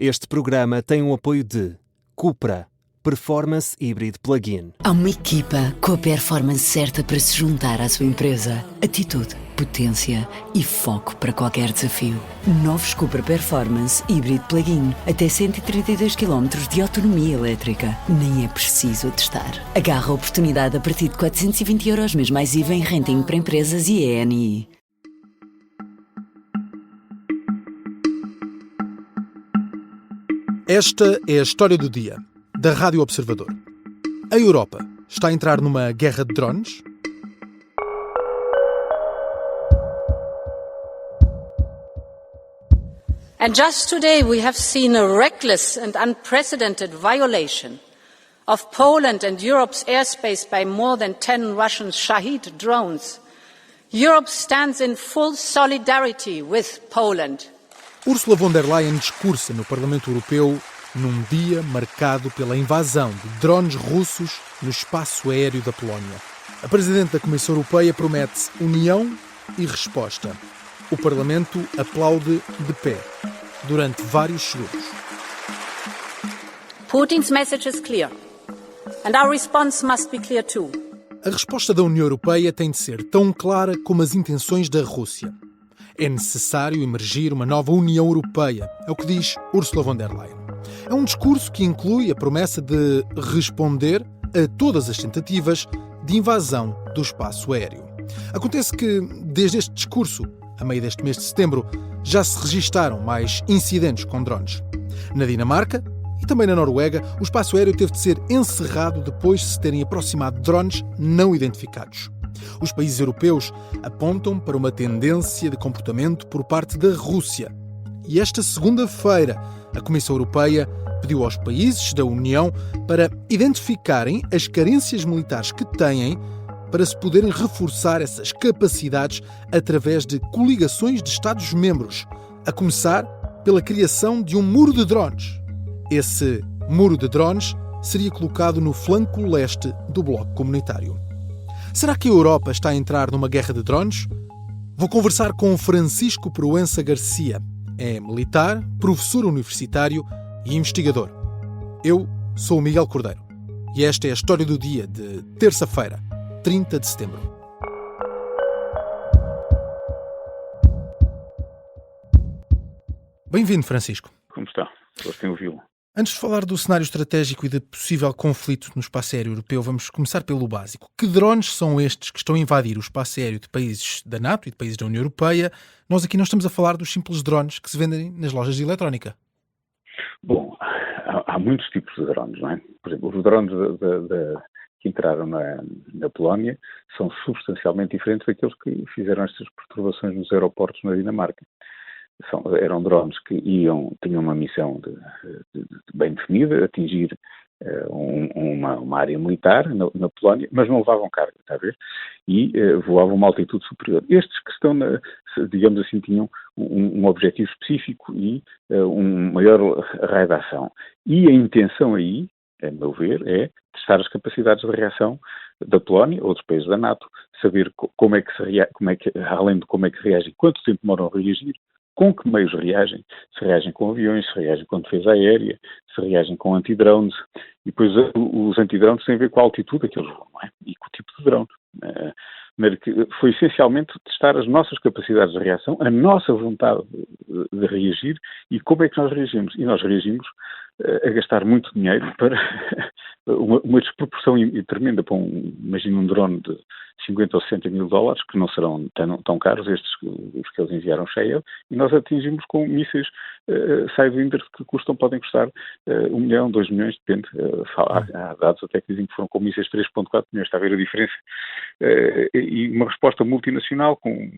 Este programa tem o apoio de Cupra, Performance Hybrid Plug-in. Há uma equipa com a performance certa para se juntar à sua empresa. Atitude, potência e foco para qualquer desafio. Novos Cupra Performance Hybrid Plug-in. Até 132 km de autonomia elétrica. Nem é preciso testar. Agarra a oportunidade a partir de 420 € mês mais IVA em renting para empresas e ENI. Esta é a história do dia, da Rádio Observador. A Europa está a entrar numa guerra de drones? And just today we have seen a reckless and unprecedented violation of Poland and Europe's airspace by more than 10 Russian Shahed drones. Europe stands in full solidarity with Poland. Ursula von der Leyen discursa no Parlamento Europeu num dia marcado pela invasão de drones russos no espaço aéreo da Polónia. A Presidente da Comissão Europeia promete união e resposta. O Parlamento aplaude de pé durante vários segundos. Putin's message is clear, and our response must be clear too. A resposta da União Europeia tem de ser tão clara como as intenções da Rússia. É necessário emergir uma nova União Europeia, é o que diz Ursula von der Leyen. É um discurso que inclui a promessa de responder a todas as tentativas de invasão do espaço aéreo. Acontece que, desde este discurso, a meio deste mês de setembro, já se registaram mais incidentes com drones. Na Dinamarca e também na Noruega, o espaço aéreo teve de ser encerrado depois de se terem aproximado drones não identificados. Os países europeus apontam para uma tendência de comportamento por parte da Rússia. E esta segunda-feira, a Comissão Europeia pediu aos países da União para identificarem as carências militares que têm para se poderem reforçar essas capacidades através de coligações de Estados-membros, a começar pela criação de um muro de drones. Esse muro de drones seria colocado no flanco leste do bloco comunitário. Será que a Europa está a entrar numa guerra de drones? Vou conversar com Francisco Proença Garcia. É militar, professor universitário e investigador. Eu sou o Miguel Cordeiro e esta é a história do dia de terça-feira, 30 de setembro. Bem-vindo, Francisco. Como está? Gosto em ouvi-lo. Antes de falar do cenário estratégico e de possível conflito no espaço aéreo europeu, vamos começar pelo básico. Que drones são estes que estão a invadir o espaço aéreo de países da NATO e de países da União Europeia? Nós aqui não estamos a falar dos simples drones que se vendem nas lojas de eletrónica. Bom, há muitos tipos de drones, não é? Por exemplo, os drones que entraram na Polónia são substancialmente diferentes daqueles que fizeram estas perturbações nos aeroportos na Dinamarca. Eram drones que tinham uma missão bem definida, atingir uma área militar na Polónia, mas não levavam carga, está a ver? E voavam a uma altitude superior. Estes que estão, digamos assim, tinham um objetivo específico e um maior raio de ação. E a intenção aí, a meu ver, é testar as capacidades de reação da Polónia ou dos países da NATO, saber além de como é que reagem, quanto tempo demoram a reagir, com que meios reagem, se reagem com aviões, se reagem com defesa aérea, se reagem com antidrones, e depois os antidrones têm a ver com a altitude a que eles voam, não é? E com o tipo de drone. Foi essencialmente testar as nossas capacidades de reação, a nossa vontade de reagir e como é que nós reagimos. E nós reagimos a gastar muito dinheiro para uma desproporção tremenda para imagina um drone de 50 ou 60 mil dólares, que não serão tão caros, estes os que eles enviaram cheio, e nós atingimos com mísseis Sidewinder que podem custar 1 milhão, 2 milhões, depende. Há dados até que dizem que foram com mísseis 3,4 milhões, está a ver a diferença. E uma resposta multinacional com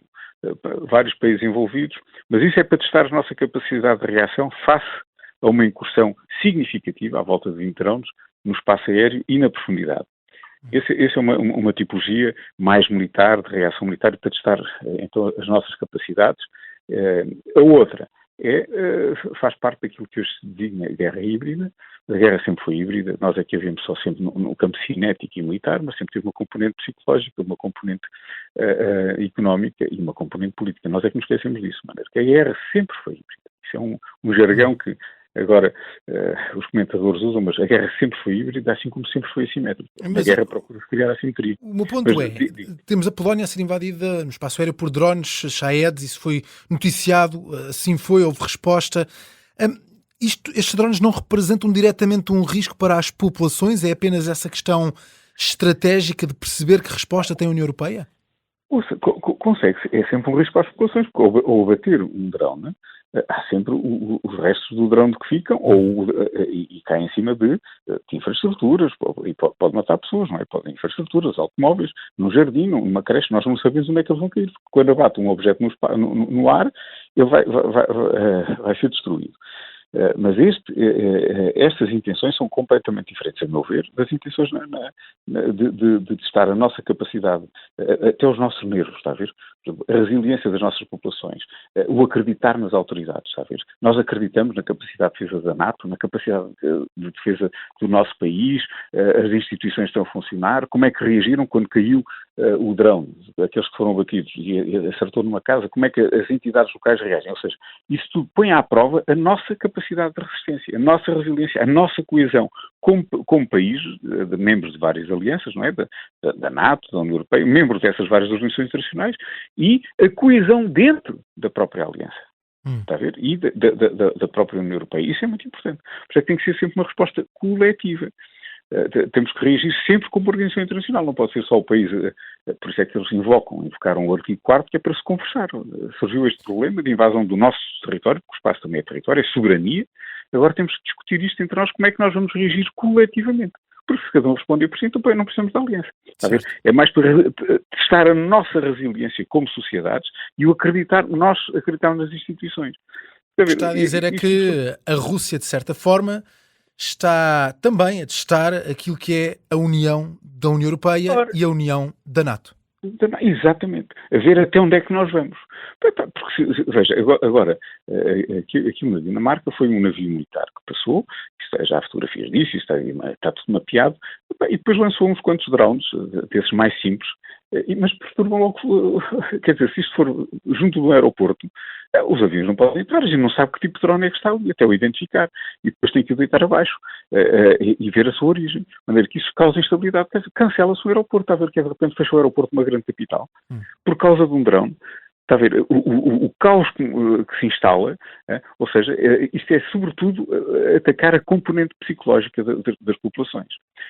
vários países envolvidos, mas isso é para testar a nossa capacidade de reação face a uma incursão significativa, à volta de 20 drones, no espaço aéreo e na profundidade. Essa é uma tipologia mais militar, de reação militar, para testar então as nossas capacidades. A outra faz parte daquilo que hoje se designa guerra híbrida. A guerra sempre foi híbrida, nós aqui a vemos só sempre no campo cinético e militar, mas sempre teve uma componente psicológica, uma componente económica e uma componente política. Nós é que nos esquecemos disso, de maneira que a guerra sempre foi híbrida. Isso é um jargão que Agora, os comentadores usam, mas a guerra sempre foi híbrida, assim como sempre foi assimétrica. A guerra procura criar assimetria. O meu ponto Mas, temos a Polónia a ser invadida no espaço aéreo por drones Shahed, isso foi noticiado, assim foi, houve resposta. Estes drones não representam diretamente um risco para as populações? É apenas essa questão estratégica de perceber que resposta tem a União Europeia? Consegue-se. É sempre um risco para as populações, porque ao bater um drone, há sempre os restos do drone que ficam e caem em cima de infraestruturas, e pode matar pessoas, não é? Podem infraestruturas, automóveis, num jardim, numa creche, nós não sabemos onde é que eles vão cair. Quando abate um objeto no ar, ele vai ser destruído. Mas estas intenções são completamente diferentes, a meu ver, das intenções de testar a nossa capacidade, até os nossos nervos, está a ver? A resiliência das nossas populações, o acreditar nas autoridades, está a ver? Nós acreditamos na capacidade de defesa da NATO, na capacidade de defesa do nosso país, as instituições estão a funcionar, como é que reagiram quando caiu o drone, aqueles que foram abatidos e acertou numa casa, como é que as entidades locais reagem? Ou seja, isso tudo põe à prova a nossa capacidade de resistência, a nossa resiliência, a nossa coesão como país, de membros de várias alianças, não é? Da NATO, da União Europeia, membros dessas várias organizações internacionais, e a coesão dentro da própria aliança. Está a ver? E da própria União Europeia. Isso é muito importante. Por isso é que tem que ser sempre uma resposta coletiva. Temos que reagir sempre como organização internacional, não pode ser só o país, por isso é que eles invocaram o artigo 4º, que é para se conversar. Surgiu este problema de invasão do nosso território, porque o espaço também é território, é soberania, agora temos que discutir isto entre nós, como é que nós vamos reagir coletivamente. Porque se cada um responder por si, então não precisamos da aliança. Está a ver? É mais para testar a nossa resiliência como sociedades e nós acreditarmos nas instituições. Está a dizer que a Rússia, de certa forma, está também a testar aquilo que é a união da União Europeia e a união da NATO. Exatamente. A ver até onde é que nós vamos. Porque, veja, agora aqui na Dinamarca foi um navio militar que passou, já há fotografias disso, está tudo mapeado, e depois lançou uns quantos drones, desses mais simples, mas perturbam logo, quer dizer, se isto for junto do aeroporto, os aviões não podem entrar, a gente não sabe que tipo de drone é que está ali, até o identificar, e depois tem que o deitar abaixo e ver a sua origem, de maneira que isso causa instabilidade, cancela-se o aeroporto, está a ver que de repente fechou o aeroporto de uma grande capital, por causa de um drone. Está a ver, o caos que se instala, ou seja, isto é sobretudo atacar a componente psicológica das populações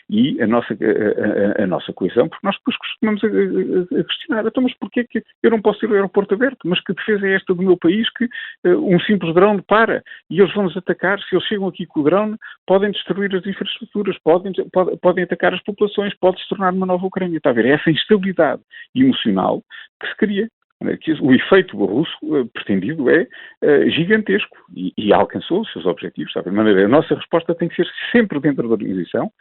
e a nossa coesão, porque nós depois costumamos a questionar, então, mas porquê que eu não posso ter o aeroporto aberto? Mas que defesa é esta do meu país que um simples drone para e eles vão nos atacar? Se eles chegam aqui com o drone, podem destruir as infraestruturas, podem atacar as populações, pode se tornar uma nova Ucrânia. Está a ver, é essa instabilidade emocional que se cria. O efeito russo pretendido é gigantesco e alcançou os seus objetivos. Sabe? De maneira, a nossa resposta tem que ser sempre dentro da organização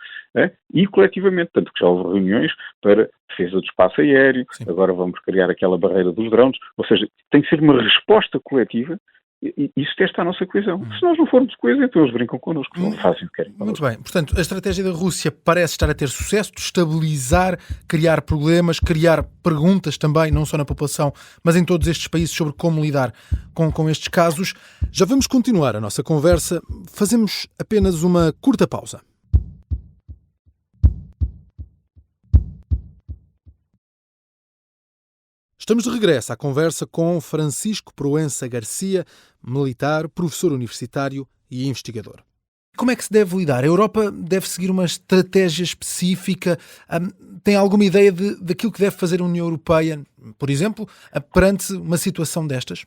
e coletivamente, tanto que já houve reuniões para defesa do espaço aéreo, sim. Agora vamos criar aquela barreira dos drones, ou seja, tem que ser uma resposta coletiva. E isso testa a nossa coesão. Se nós não formos coesão, então eles brincam connosco, não fazem o que querem. Muito bem. Portanto, a estratégia da Rússia parece estar a ter sucesso, de estabilizar, criar problemas, criar perguntas também, não só na população, mas em todos estes países sobre como lidar com estes casos. Já vamos continuar a nossa conversa. Fazemos apenas uma curta pausa. Estamos de regresso à conversa com Francisco Proença Garcia, militar, professor universitário e investigador. Como é que se deve lidar? A Europa deve seguir uma estratégia específica? Tem alguma ideia daquilo que deve fazer a União Europeia, por exemplo, perante uma situação destas?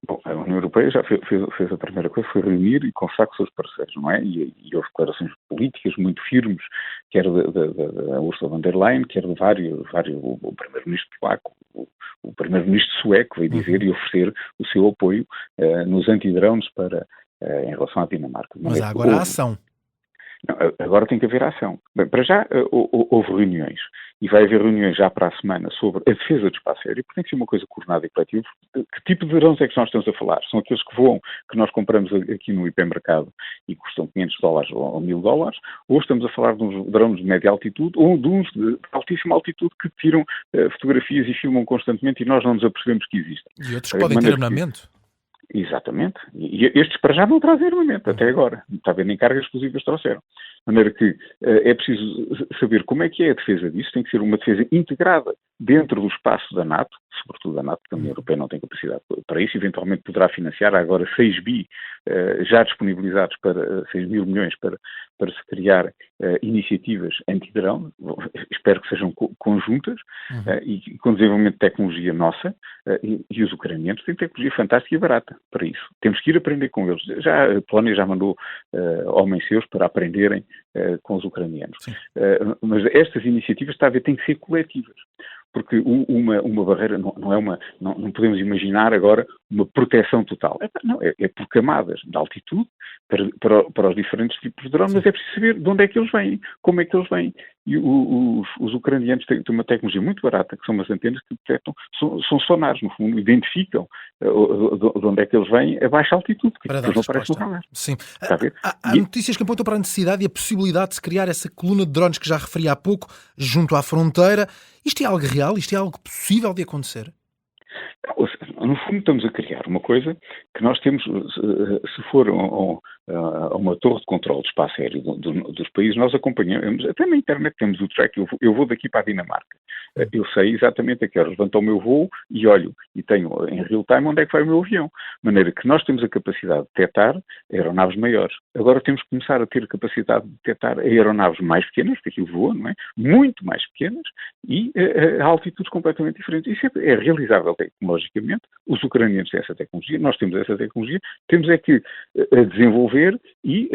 Bom, a União Europeia já fez a primeira coisa, foi reunir e conversar com os seus parceiros, não é? E houve declarações políticas muito firmes, quer da Ursula von der Leyen, quer de vários o primeiro-ministro polaco, o primeiro-ministro sueco veio dizer e oferecer o seu apoio nos antidrones em relação à Dinamarca. Mas há agora a ação. Não, agora tem que haver ação. Bem, para já houve reuniões e vai haver reuniões já para a semana sobre a defesa do espaço aéreo, porque tem que ser uma coisa coordenada e coletiva. Que tipo de drones é que nós estamos a falar? São aqueles que voam, que nós compramos aqui no hipermercado e custam $500 ou $1.000, ou estamos a falar de uns drones de média altitude ou de uns de altíssima altitude que tiram fotografias e filmam constantemente e nós não nos apercebemos que existem. E outros que podem ter armamento? Exatamente. E estes para já não trazem armamento, até agora. Está vendo, nem cargas explosivas trouxeram. De maneira que é preciso saber como é que é a defesa disso. Tem que ser uma defesa integrada dentro do espaço da NATO, sobretudo da NATO, porque a União Europeia não tem capacidade para isso. Eventualmente poderá financiar. Há agora 6 bi já disponibilizados 6 mil milhões para se criar iniciativas anti-drone. Espero que sejam conjuntas e com desenvolvimento de tecnologia nossa. E os ucranianos têm tecnologia fantástica e barata para isso. Temos que ir aprender com eles. Já a Polónia já mandou homens seus para aprenderem com os ucranianos. Mas estas iniciativas, está a ver, têm que ser coletivas. Porque uma barreira não podemos imaginar agora uma proteção total. Não, é por camadas de altitude para os diferentes tipos de drones, mas é preciso saber de onde é que eles vêm, como é que eles vêm. E os ucranianos têm uma tecnologia muito barata, que são umas antenas que detectam, são sonares, no fundo, identificam de onde é que eles vêm a baixa altitude, que depois não aparece no radar. Sim. Há notícias que apontam para a necessidade e a possibilidade de se criar essa coluna de drones que já referi há pouco, junto à fronteira. Isto é algo real? Isto é algo possível de acontecer? No fundo, estamos a criar uma coisa que nós temos, se for a uma torre de controle de espaço aéreo dos países, nós acompanhamos, até na internet temos o track, eu vou daqui para a Dinamarca. Eu sei exatamente a que horas levanto o meu voo e olho, e tenho em real time onde é que vai o meu avião. De maneira que nós temos a capacidade de detectar aeronaves maiores. Agora temos que começar a ter a capacidade de detectar aeronaves mais pequenas, porque aquilo voa, não é? Muito mais pequenas e a altitudes completamente diferentes. Isso é realizável tecnologicamente. Os ucranianos têm essa tecnologia, nós temos essa tecnologia, temos é que desenvolver e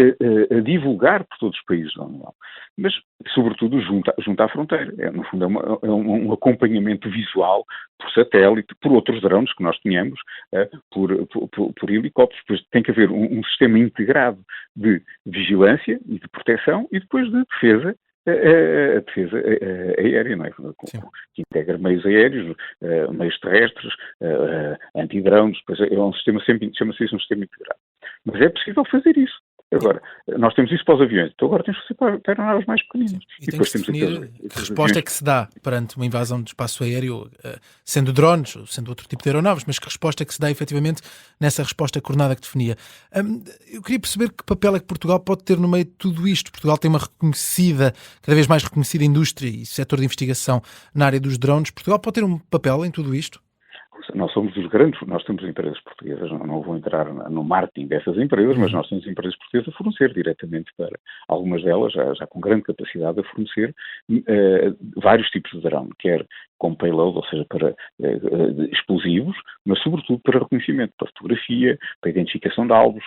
a divulgar por todos os países da União. Mas, sobretudo, junto à fronteira. No fundo, é um acompanhamento visual por satélite, por outros drones que nós tínhamos, por helicópteros. Depois tem que haver um sistema integrado de vigilância e de proteção e depois de defesa, a defesa aérea, não é? Que integra meios aéreos, meios terrestres, antidrones, depois é um sistema sempre, chama-se isso um sistema integrado. Mas é possível fazer isso. Agora, nós temos isso para os aviões, então agora temos que fazer para aeronaves mais pequeninas. E depois temos que definir que resposta é que se dá perante uma invasão do espaço aéreo, sendo drones, sendo outro tipo de aeronaves, mas que resposta é que se dá efetivamente nessa resposta coordenada que definia. Eu queria perceber que papel é que Portugal pode ter no meio de tudo isto. Portugal tem uma cada vez mais reconhecida indústria e setor de investigação na área dos drones. Portugal pode ter um papel em tudo isto? Nós somos os grandes, nós temos empresas portuguesas, não vou entrar no marketing dessas empresas, mas nós temos empresas portuguesas a fornecer diretamente para algumas delas, já com grande capacidade, a fornecer vários tipos de drone, quer com payload, ou seja, para explosivos, mas sobretudo para reconhecimento, para fotografia, para identificação de alvos,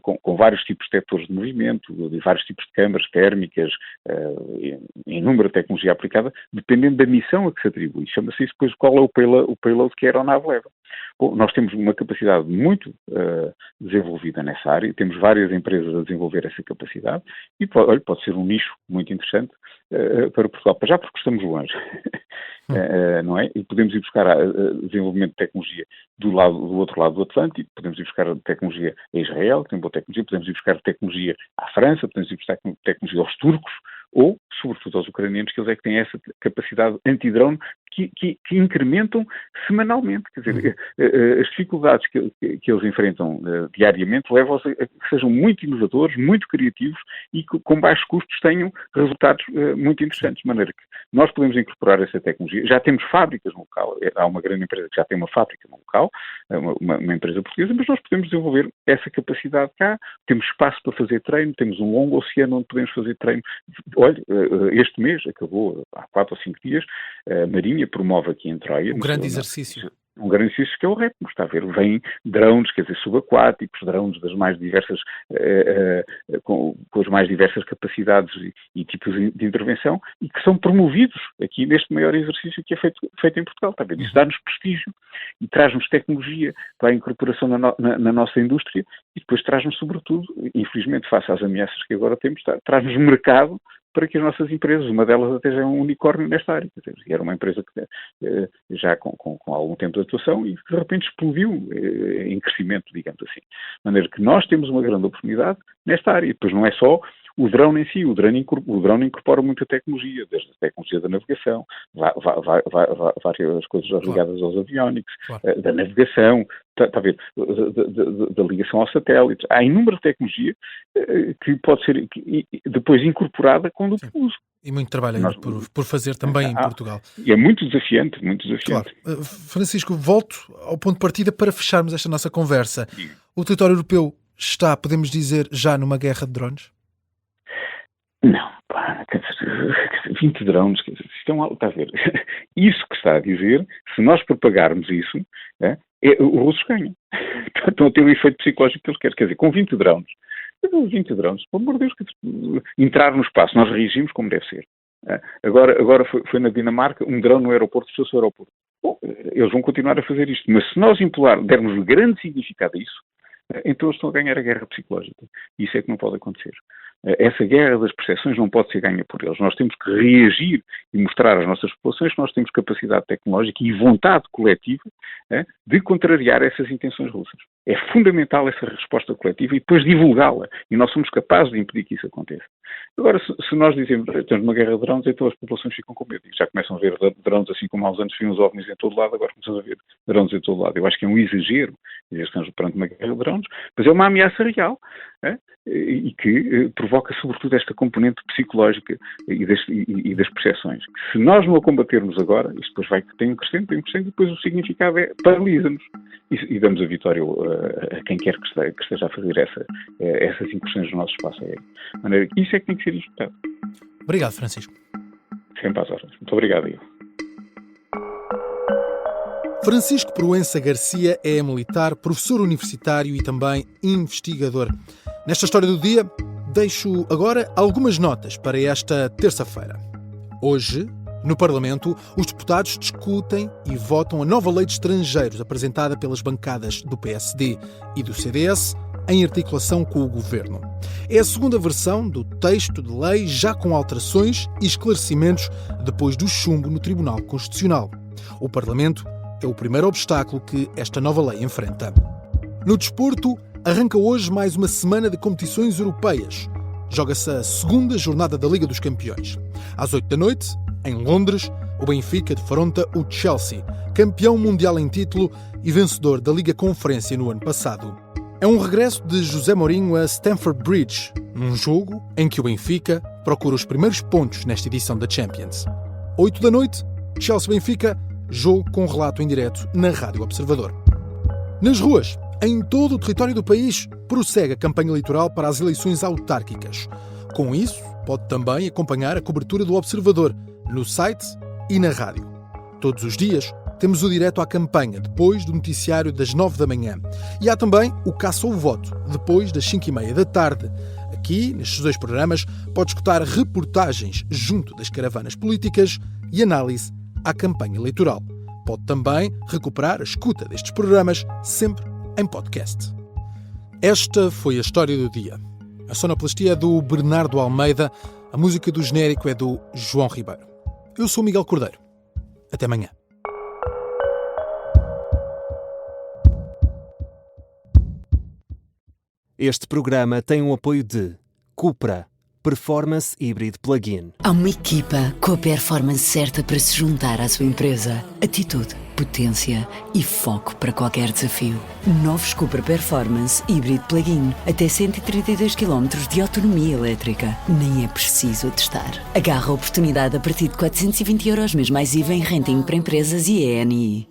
com vários tipos de detectores de movimento, de vários tipos de câmaras térmicas, inúmera tecnologia aplicada, dependendo da missão a que se atribui. Chama-se isso depois qual é o payload que a aeronave leva. Bom, nós temos uma capacidade muito desenvolvida nessa área, temos várias empresas a desenvolver essa capacidade e pode ser um nicho muito interessante para Portugal, já porque estamos longe, não é? E podemos ir buscar desenvolvimento de tecnologia do outro lado do Atlântico, podemos ir buscar tecnologia a Israel, que tem boa tecnologia, podemos ir buscar tecnologia à França, podemos ir buscar tecnologia aos turcos, ou, sobretudo, aos ucranianos, que eles é que têm essa capacidade anti-drone que incrementam semanalmente. Quer dizer, as dificuldades que eles enfrentam diariamente levam-os a que sejam muito inovadores, muito criativos e que com baixos custos tenham resultados muito interessantes. De maneira que nós podemos incorporar essa tecnologia. Já temos fábricas no local. Há uma grande empresa que já tem uma fábrica no local, uma empresa portuguesa, mas nós podemos desenvolver essa capacidade cá. Temos espaço para fazer treino, temos um longo oceano onde podemos fazer treino. Olha, este mês, acabou há 4 ou 5 dias, a Marinha promove aqui em Troia... Um grande exercício. Um grande exercício que é o REPMO, está a ver, vêm drones, quer dizer, subaquáticos, drones das mais diversas, com as mais diversas capacidades e tipos de intervenção e que são promovidos aqui neste maior exercício que é feito em Portugal, está a ver, isso dá-nos prestígio e traz-nos tecnologia para a incorporação na nossa indústria e depois traz-nos sobretudo, infelizmente face às ameaças que agora temos, traz-nos mercado para que as nossas empresas, uma delas até já é um unicórnio nesta área, quer dizer, era uma empresa que já com algum tempo de atuação e que de repente explodiu em crescimento, digamos assim. De maneira que nós temos uma grande oportunidade nesta área. E depois não é só o drone em si, o drone incorpora muita tecnologia, desde a tecnologia da navegação, várias coisas ligadas aos aviónicos, da navegação, está a ver, da ligação aos satélites. Há inúmeras tecnologias que pode ser depois incorporada com o uso. E muito trabalho ainda por fazer também em Portugal. E é muito desafiante, muito desafiante. Claro. Francisco, volto ao ponto de partida para fecharmos esta nossa conversa. O território europeu está, podemos dizer, já numa guerra de drones? Não, 20 drones, está a ver. Isso que está a dizer, se nós propagarmos isso, os russos ganham. Estão a ter o efeito psicológico que eles querem. Quer dizer, com 20 drones, pelo amor de Deus, entrar no espaço, nós reagimos como deve ser. Agora foi na Dinamarca, um drone no aeroporto, fechou-se o aeroporto. Bom, eles vão continuar a fazer isto, mas se nós dermos grande significado a isso, então eles estão a ganhar a guerra psicológica. Isso é que não pode acontecer. Essa guerra das percepções não pode ser ganha por eles. Nós temos que reagir e mostrar às nossas populações que nós temos capacidade tecnológica e vontade coletiva de contrariar essas intenções russas. É fundamental essa resposta coletiva e depois divulgá-la. E nós somos capazes de impedir que isso aconteça. Agora, se nós dizemos que estamos numa guerra de drones, então as populações ficam com medo. Já começam a ver drones assim como há uns anos viam os OVNIs em todo lado, agora começam a ver drones em todo lado. Eu acho que é um exagero dizer que estamos perante uma guerra de drones, mas é uma ameaça real e que provoca sobretudo esta componente psicológica e das percepções. Se nós não a combatermos agora, isto depois vai ter um crescente, e depois o significado é paralisa-nos e damos a vitória a quem quer que esteja a fazer essas incursões no nosso espaço aéreo. De maneira que isso é que tem que ser disputado. Obrigado, Francisco. Sempre às ordens. Muito obrigado, Ivo. Francisco Proença Garcia é militar, professor universitário e também investigador. Nesta história do dia, deixo agora algumas notas para esta terça-feira. Hoje, no Parlamento, os deputados discutem e votam a nova lei de estrangeiros apresentada pelas bancadas do PSD e do CDS em articulação com o Governo. É a segunda versão do texto de lei, já com alterações e esclarecimentos depois do chumbo no Tribunal Constitucional. O Parlamento é o primeiro obstáculo que esta nova lei enfrenta. No desporto, arranca hoje mais uma semana de competições europeias. Joga-se a segunda jornada da Liga dos Campeões. Às 8 da noite, em Londres, o Benfica defronta o Chelsea, campeão mundial em título e vencedor da Liga Conferência no ano passado. É um regresso de José Mourinho a Stamford Bridge, num jogo em que o Benfica procura os primeiros pontos nesta edição da Champions. 8 da noite, Chelsea-Benfica, jogo com relato em direto na Rádio Observador. Nas ruas, em todo o território do país, prossegue a campanha eleitoral para as eleições autárquicas. Com isso, pode também acompanhar a cobertura do Observador no site e na rádio. Todos os dias temos o direto à campanha, depois do noticiário das 9 da manhã. E há também o Caça ao Voto, depois das 5h30 da tarde. Aqui, nestes dois programas, pode escutar reportagens junto das caravanas políticas e análise à campanha eleitoral. Pode também recuperar a escuta destes programas sempre em podcast. Esta foi a história do dia. A sonoplastia é do Bernardo Almeida, a música do genérico é do João Ribeiro. Eu sou Miguel Cordeiro. Até amanhã. Este programa tem o apoio de Cupra, Performance Hybrid Plug-in. Há uma equipa com a performance certa para se juntar à sua empresa. Atitude, potência e foco para qualquer desafio. Novos Cupra Performance Hybrid Plug-in. Até 132 km de autonomia elétrica. Nem é preciso testar. Agarra a oportunidade a partir de 420 € mês mais IVA em renting para empresas e ENI.